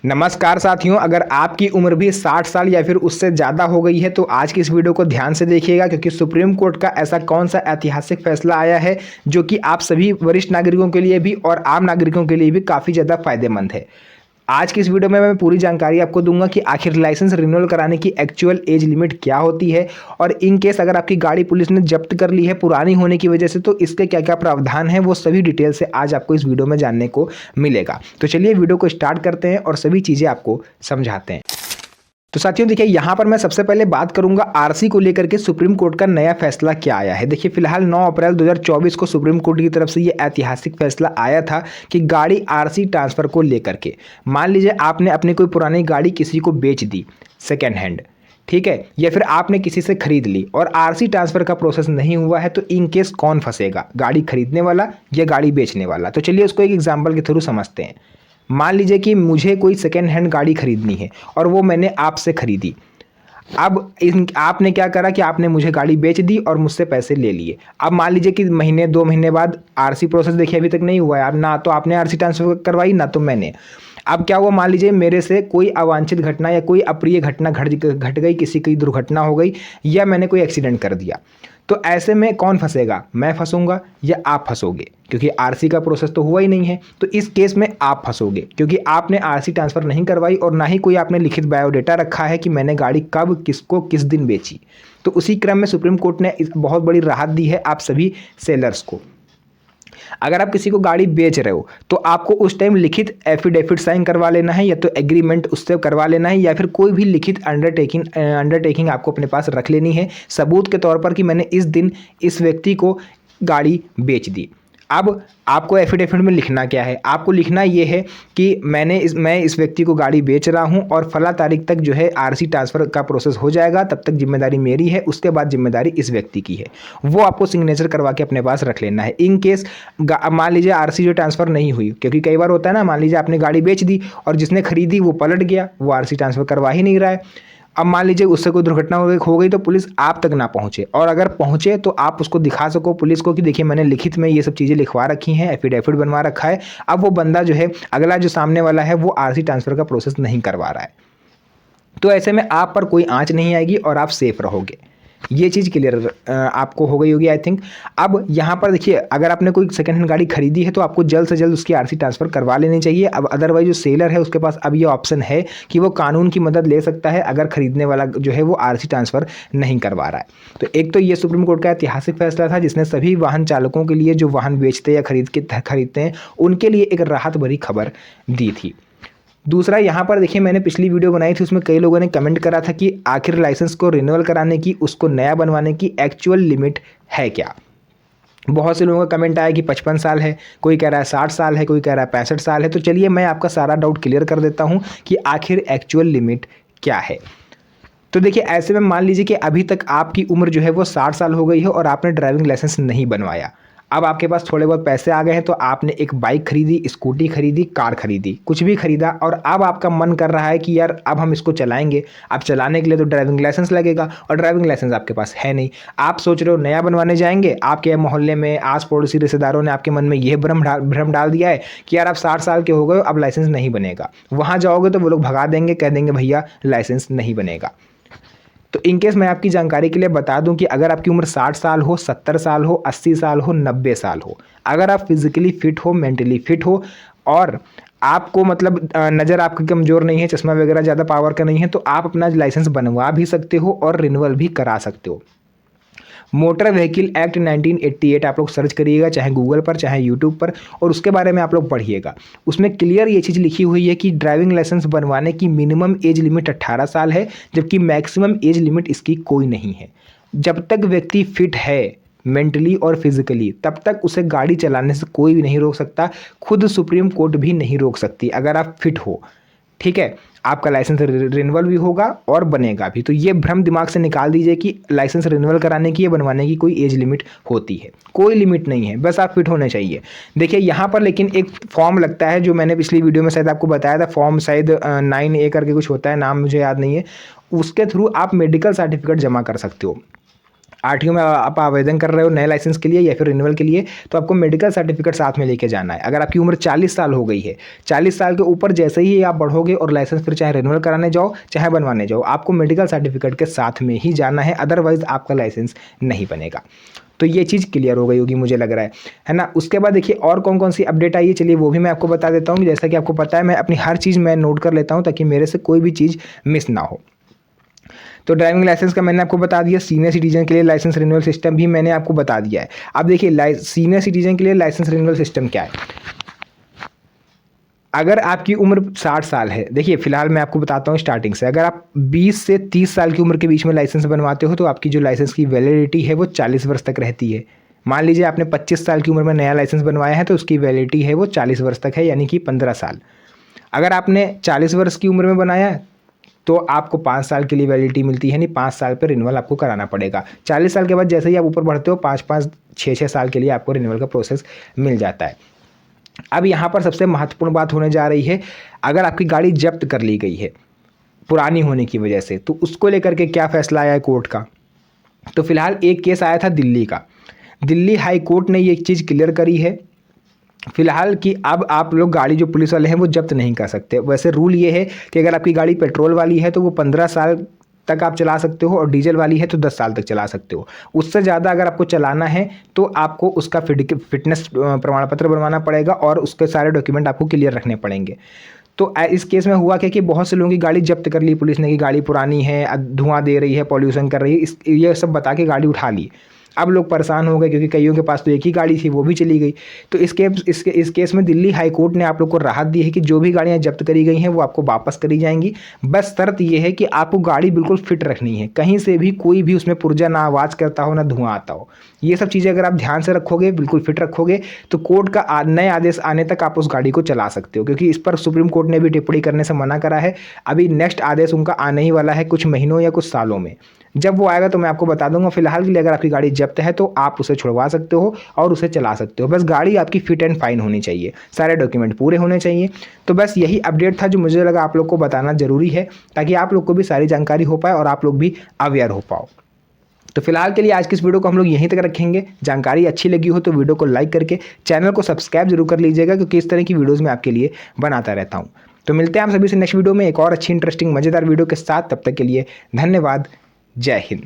नमस्कार साथियों, अगर आपकी उम्र भी 60 साल या फिर उससे ज़्यादा हो गई है तो आज की इस वीडियो को ध्यान से देखिएगा, क्योंकि सुप्रीम कोर्ट का ऐसा कौन सा ऐतिहासिक फैसला आया है जो कि आप सभी वरिष्ठ नागरिकों के लिए भी और आम नागरिकों के लिए भी काफ़ी ज़्यादा फायदेमंद है। आज की इस वीडियो में मैं पूरी जानकारी आपको दूंगा कि आखिर लाइसेंस रिन्यूअल कराने की एक्चुअल एज लिमिट क्या होती है, और इन केस अगर आपकी गाड़ी पुलिस ने जब्त कर ली है पुरानी होने की वजह से तो इसके क्या क्या प्रावधान है, वो सभी डिटेल से आज आपको इस वीडियो में जानने को मिलेगा। तो चलिए वीडियो को स्टार्ट करते हैं और सभी चीज़ें आपको समझाते हैं। तो साथियों देखिए, यहाँ पर मैं सबसे पहले बात करूंगा आरसी को लेकर के सुप्रीम कोर्ट का नया फैसला क्या आया है। देखिए, फिलहाल 9 अप्रैल 2024 को सुप्रीम कोर्ट की तरफ से ये ऐतिहासिक फैसला आया था कि गाड़ी आरसी ट्रांसफर को लेकर के, मान लीजिए आपने अपनी कोई पुरानी गाड़ी किसी को बेच दी सेकेंड हैंड, ठीक है, या फिर आपने किसी से खरीद ली और आरसी ट्रांसफर का प्रोसेस नहीं हुआ है, तो इन केस कौन फंसेगा, गाड़ी खरीदने वाला या गाड़ी बेचने वाला। तो चलिए उसको एक एग्जाम्पल के थ्रू समझते हैं। मान लीजिए कि मुझे कोई सेकेंड हैंड गाड़ी खरीदनी है और वो मैंने आपसे खरीदी। अब आपने क्या करा कि आपने मुझे गाड़ी बेच दी और मुझसे पैसे ले लिए। अब मान लीजिए कि महीने 2 महीने बाद आरसी प्रोसेस देखिए अभी तक नहीं हुआ है, ना तो आपने आरसी ट्रांसफर करवाई ना तो मैंने। अब क्या हुआ, मान लीजिए मेरे से कोई अवांछित घटना या कोई अप्रिय घटना घट गई, किसी की दुर्घटना हो गई या मैंने कोई एक्सीडेंट कर दिया। तो ऐसे में कौन फंसेगा, मैं फंसूंगा या आप फंसोगे, क्योंकि आरसी का प्रोसेस तो हुआ ही नहीं है। तो इस केस में आप फंसोगे, क्योंकि आपने आरसी ट्रांसफर नहीं करवाई और ना ही कोई आपने लिखित बायोडेटा रखा है कि मैंने गाड़ी कब किसको किस दिन बेची। तो उसी क्रम में सुप्रीम कोर्ट ने इस बहुत बड़ी राहत दी है आप सभी सेलर्स को। अगर आप किसी को गाड़ी बेच रहे हो तो आपको उस टाइम लिखित एफिडेविट साइन करवा लेना है, या तो एग्रीमेंट उससे करवा लेना है, या फिर कोई भी लिखित अंडरटेकिंग आपको अपने पास रख लेनी है सबूत के तौर पर कि मैंने इस दिन इस व्यक्ति को गाड़ी बेच दी। अब आपको एफिडेविट में लिखना क्या है, आपको लिखना ये है कि मैं इस व्यक्ति को गाड़ी बेच रहा हूँ और फला तारीख तक जो है आरसी ट्रांसफ़र का प्रोसेस हो जाएगा, तब तक जिम्मेदारी मेरी है, उसके बाद जिम्मेदारी इस व्यक्ति की है। वो आपको सिग्नेचर करवा के अपने पास रख लेना है। इन केस मान लीजिए आरसी जो ट्रांसफ़र नहीं हुई, क्योंकि कई बार होता है ना, मान लीजिए आपने गाड़ी बेच दी और जिसने खरीदी वो पलट गया, वो आरसी ट्रांसफ़र करवा ही नहीं रहा है। अब मान लीजिए उससे कोई दुर्घटना हो गई तो पुलिस आप तक ना पहुंचे, और अगर पहुंचे तो आप उसको दिखा सको पुलिस को कि देखिए मैंने लिखित में ये सब चीज़ें लिखवा रखी हैं, एफिडेविट बनवा रखा है। अब वो बंदा जो है, अगला जो सामने वाला है, वो आरसी ट्रांसफ़र का प्रोसेस नहीं करवा रहा है, तो ऐसे में आप पर कोई आंच नहीं आएगी और आप सेफ रहोगे। ये चीज़ क्लियर आपको हो गई होगी आई थिंक। अब यहाँ पर देखिए, अगर आपने कोई सेकंड हैंड गाड़ी खरीदी है तो आपको जल्द से जल्द उसकी आरसी ट्रांसफ़र करवा लेनी चाहिए। अब अदरवाइज जो सेलर है उसके पास अब ये ऑप्शन है कि वो कानून की मदद ले सकता है अगर खरीदने वाला जो है वो आरसी ट्रांसफ़र नहीं करवा रहा है। तो एक तो ये सुप्रीम कोर्ट का ऐतिहासिक फैसला था जिसने सभी वाहन चालकों के लिए, जो वाहन बेचते या खरीदते हैं, उनके लिए एक राहत भरी खबर दी थी। दूसरा, यहाँ पर देखिए मैंने पिछली वीडियो बनाई थी, उसमें कई लोगों ने कमेंट करा था कि आखिर लाइसेंस को रिन्यूअल कराने की, उसको नया बनवाने की एक्चुअल लिमिट है क्या। बहुत से लोगों का कमेंट आया कि 55 साल है, कोई कह रहा है 60 साल है, कोई कह रहा है 65 साल है। तो चलिए मैं आपका सारा डाउट क्लियर कर देता हूँ कि आखिर एक्चुअल लिमिट क्या है। तो देखिए, ऐसे में मान लीजिए कि अभी तक आपकी उम्र जो है वो 60 साल हो गई है और आपने ड्राइविंग लाइसेंस नहीं बनवाया। अब आपके पास थोड़े बहुत पैसे आ गए हैं तो आपने एक बाइक खरीदी, स्कूटी खरीदी, कार खरीदी, कुछ भी खरीदा, और अब आपका मन कर रहा है कि यार अब हम इसको चलाएंगे। अब चलाने के लिए तो ड्राइविंग लाइसेंस लगेगा और ड्राइविंग लाइसेंस आपके पास है नहीं। आप सोच रहे हो नया बनवाने जाएंगे, आपके मोहल्ले में आस पड़ोसी रिश्तेदारों ने आपके मन में यह भ्रम डाल दिया है कि यार आप 60 साल के हो गए, अब लाइसेंस नहीं बनेगा। वहाँ जाओगे तो वो लोग भगा देंगे, कह देंगे भैया लाइसेंस नहीं बनेगा। तो इनकेस मैं आपकी जानकारी के लिए बता दूं कि अगर आपकी उम्र 60 साल हो, 70 साल हो, 80 साल हो, 90 साल हो, अगर आप फिजिकली फिट हो, मेंटली फिट हो, और आपको मतलब नज़र आपकी कमज़ोर नहीं है, चश्मा वगैरह ज़्यादा पावर का नहीं है, तो आप अपना लाइसेंस बनवा भी सकते हो और रिन्यूअल भी करा सकते हो। मोटर व्हीकल एक्ट 1988 आप लोग सर्च करिएगा, चाहे गूगल पर चाहे यूट्यूब पर, और उसके बारे में आप लोग पढ़िएगा। उसमें क्लियर ये चीज़ लिखी हुई है कि ड्राइविंग लाइसेंस बनवाने की मिनिमम एज लिमिट 18 साल है, जबकि मैक्सिमम एज लिमिट इसकी कोई नहीं है। जब तक व्यक्ति फिट है मेंटली और फिजिकली, तब तक उसे गाड़ी चलाने से कोई भी नहीं रोक सकता, खुद सुप्रीम कोर्ट भी नहीं रोक सकती अगर आप फिट हो, ठीक है। आपका लाइसेंस रिन्यूअल भी होगा और बनेगा भी। तो ये भ्रम दिमाग से निकाल दीजिए कि लाइसेंस रिन्यूअल कराने की या बनवाने की कोई एज लिमिट होती है। कोई लिमिट नहीं है, बस आप फिट होने चाहिए। देखिए यहाँ पर लेकिन एक फॉर्म लगता है, जो मैंने पिछली वीडियो में शायद आपको बताया था, फॉर्म शायद 9A करके कुछ होता है, नाम मुझे याद नहीं है। उसके थ्रू आप मेडिकल सर्टिफिकेट जमा कर सकते हो। आरटीओ में आप आवेदन कर रहे हो नए लाइसेंस के लिए या फिर रिन्यूअल के लिए, तो आपको मेडिकल सर्टिफिकेट साथ में लेके जाना है। अगर आपकी उम्र 40 साल हो गई है, 40 साल के ऊपर जैसे ही आप बढ़ोगे और लाइसेंस फिर चाहे रिन्यूअल कराने जाओ चाहे बनवाने जाओ, आपको मेडिकल सर्टिफिकेट के साथ में ही जाना है, अदरवाइज आपका लाइसेंस नहीं बनेगा। तो ये चीज़ क्लियर हो गई होगी मुझे लग रहा है ना। उसके बाद देखिए और कौन कौन सी अपडेट आई है, चलिए वो भी मैं आपको बता देता हूँ। जैसा कि आपको पता है मैं अपनी हर चीज़ मैं नोट कर लेता हूँ ताकि मेरे से कोई भी चीज़ मिस ना हो। तो ड्राइविंग लाइसेंस का मैंने आपको बता दिया, सीनियर सिटीजन के लिए लाइसेंस रिन्यूअल सिस्टम भी मैंने आपको बता दिया है। अब देखिए सीनियर सिटीजन के लिए लाइसेंस रिन्यूअल सिस्टम क्या है। अगर आपकी उम्र 60 साल है, देखिए फिलहाल मैं आपको बताता हूँ स्टार्टिंग से, अगर आप 20 से 30 साल की उम्र के बीच में लाइसेंस बनवाते हो तो आपकी जो लाइसेंस की वैलिडिटी है वो 40 वर्ष तक रहती है। मान लीजिए आपने 25 साल की उम्र में नया लाइसेंस बनवाया है तो उसकी वैलिडिटी है वो 40 वर्ष तक है, यानी कि 15 साल। अगर आपने 40 वर्ष की उम्र में बनाया है तो आपको 5 साल के लिए वैलिडिटी मिलती है, यानी 5 साल पर रिन्यूअल आपको कराना पड़ेगा। 40 साल के बाद जैसे ही आप ऊपर बढ़ते हो 5-5, 6-6 साल के लिए आपको रिन्यूअल का प्रोसेस मिल जाता है। अब यहाँ पर सबसे महत्वपूर्ण बात होने जा रही है, अगर आपकी गाड़ी जब्त कर ली गई है पुरानी होने की वजह से, तो उसको लेकर के क्या फैसला आया है कोर्ट का। तो फिलहाल एक केस आया था दिल्ली का, दिल्ली हाई कोर्ट ने ये चीज़ क्लियर करी है फिलहाल कि अब आप लोग गाड़ी जो पुलिस वाले हैं वो जब्त नहीं कर सकते। वैसे रूल ये है कि अगर आपकी गाड़ी पेट्रोल वाली है तो वो 15 साल तक आप चला सकते हो और डीजल वाली है तो 10 साल तक चला सकते हो। उससे ज़्यादा अगर आपको चलाना है तो आपको उसका फिटनेस प्रमाण पत्र बनवाना पड़ेगा और उसके सारे डॉक्यूमेंट आपको क्लियर रखने पड़ेंगे। तो इस केस में हुआ क्या कि बहुत से लोगों की गाड़ी जब्त कर ली पुलिस ने कि गाड़ी पुरानी है, धुआं दे रही है, पॉल्यूशन कर रही है, ये सब बता के गाड़ी उठा ली। अब लोग परेशान हो गए क्योंकि कईयों के पास तो एक ही गाड़ी थी, वो भी चली गई। तो इस केस में दिल्ली हाई कोर्ट ने आप लोग को राहत दी है कि जो भी गाड़ियां जब्त करी गई हैं वो आपको वापस करी जाएंगी। बस शर्त ये है कि आपको गाड़ी बिल्कुल फिट रखनी है, कहीं से भी कोई भी उसमें पुर्जा ना आवाज़ करता हो ना धुआं आता हो। ये सब चीज़ें अगर आप ध्यान से रखोगे, बिल्कुल फिट रखोगे, तो कोर्ट का नए आदेश आने तक आप उस गाड़ी को चला सकते हो, क्योंकि इस पर सुप्रीम कोर्ट ने भी टिप्पणी करने से मना करा है। अभी नेक्स्ट आदेश उनका आने ही वाला है कुछ महीनों या कुछ सालों में। जब वो आएगा तो मैं आपको बता दूंगा। फिलहाल के लिए अगर आपकी गाड़ी जब्त है तो आप उसे छुड़वा सकते हो और उसे चला सकते हो। बस गाड़ी आपकी फिट एंड फाइन होनी चाहिए, सारे डॉक्यूमेंट पूरे होने चाहिए। तो बस यही अपडेट था जो मुझे लगा आप लोग को बताना जरूरी है, ताकि आप लोग को भी सारी जानकारी हो पाए और आप लोग भी अवेयर हो पाओ। तो फिलहाल के लिए आज की इस वीडियो को हम लोग यहीं तक रखेंगे। जानकारी अच्छी लगी हो तो वीडियो को लाइक करके चैनल को सब्सक्राइब जरूर कर लीजिएगा, क्योंकि इस तरह की वीडियोज़ मैं आपके लिए बनाता रहता हूँ। तो मिलते हैं हम सभी से नेक्स्ट वीडियो में एक और अच्छी इंटरेस्टिंग मज़ेदार वीडियो के साथ। तब तक के लिए धन्यवाद। जय हिंद।